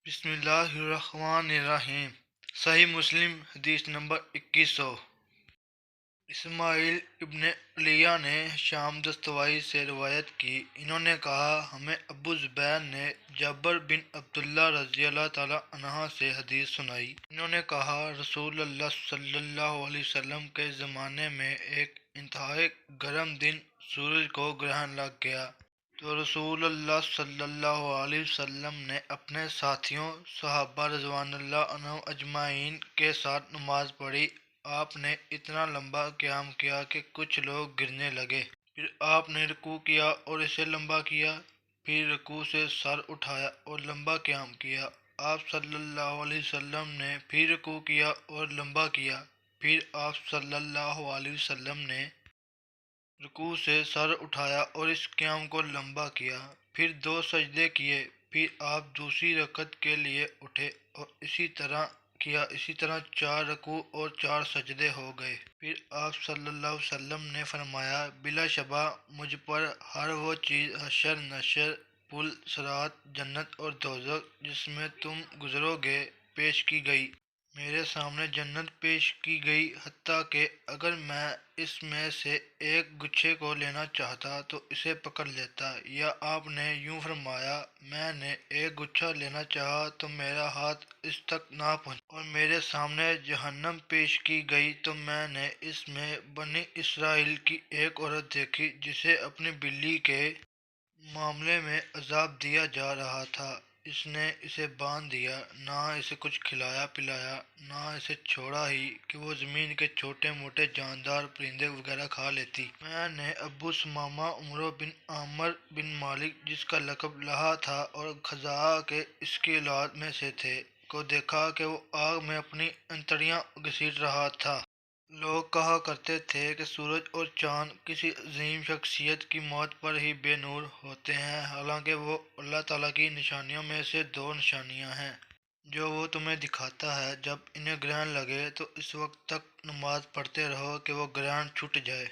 بسم اللہ الرحمن الرحیم۔ صحیح مسلم حدیث نمبر 2100۔ اسماعیل ابن علیہ نے شام دستوائی سے روایت کی، انہوں نے کہا ہمیں ابو زبیر نے جابر بن عبداللہ رضی اللہ تعالیٰ عنہ سے حدیث سنائی۔ انہوں نے کہا رسول اللہ صلی اللہ علیہ وسلم کے زمانے میں ایک انتہائی گرم دن سورج کو گرہن لگ گیا تو رسول اللہ صلی اللہ علیہ وسلم نے اپنے ساتھیوں صحابہ رضوان اللہ عنہم اجمعین کے ساتھ نماز پڑھی۔ آپ نے اتنا لمبا قیام کیا کہ کچھ لوگ گرنے لگے۔ پھر آپ نے رکوع کیا اور اسے لمبا کیا، پھر رکوع سے سر اٹھایا اور لمبا قیام کیا۔ آپ صلی اللہ علیہ وسلم نے پھر رکوع کیا اور لمبا کیا، پھر آپ صلی اللہ علیہ وسلم نے رکوع سے سر اٹھایا اور اس قیام کو لمبا کیا، پھر 2 سجدے کیے، پھر آپ دوسری رکعت کے لیے اٹھے اور اسی طرح کیا۔ اسی طرح 4 رکوع اور 4 سجدے ہو گئے۔ پھر آپ صلی اللہ علیہ وسلم نے فرمایا بلا شبہ مجھ پر ہر وہ چیز حشر نشر پل صراط جنت اور دوزخ جس میں تم گزرو گے پیش کی گئی۔ میرے سامنے جنت پیش کی گئی، حتیٰ کہ اگر میں اس میں سے ایک گچھے کو لینا چاہتا تو اسے پکڑ لیتا، یا آپ نے یوں فرمایا میں نے ایک گچھا لینا چاہا تو میرا ہاتھ اس تک نہ پہنچا، اور میرے سامنے جہنم پیش کی گئی تو میں نے اس میں بنی اسرائیل کی ایک عورت دیکھی جسے اپنی بلی کے معاملے میں عذاب دیا جا رہا تھا۔ اس نے اسے باندھ دیا، نہ اسے کچھ کھلایا پلایا، نہ اسے چھوڑا ہی کہ وہ زمین کے چھوٹے موٹے جاندار پرندے وغیرہ کھا لیتی۔ میں نے ابو ثمامہ عمرو بن عامر بن مالک جس کا لقب لہا تھا اور خزاعہ کے اس کی اولاد میں سے تھے کو دیکھا کہ وہ آگ میں اپنی انتڑیاں گھسیٹ رہا تھا۔ لوگ کہا کرتے تھے کہ سورج اور چاند کسی عظیم شخصیت کی موت پر ہی بے نور ہوتے ہیں، حالانکہ وہ اللہ تعالیٰ کی نشانیوں میں سے 2 نشانیاں ہیں جو وہ تمہیں دکھاتا ہے۔ جب انہیں گرہن لگے تو اس وقت تک نماز پڑھتے رہو کہ وہ گرہن چھٹ جائے۔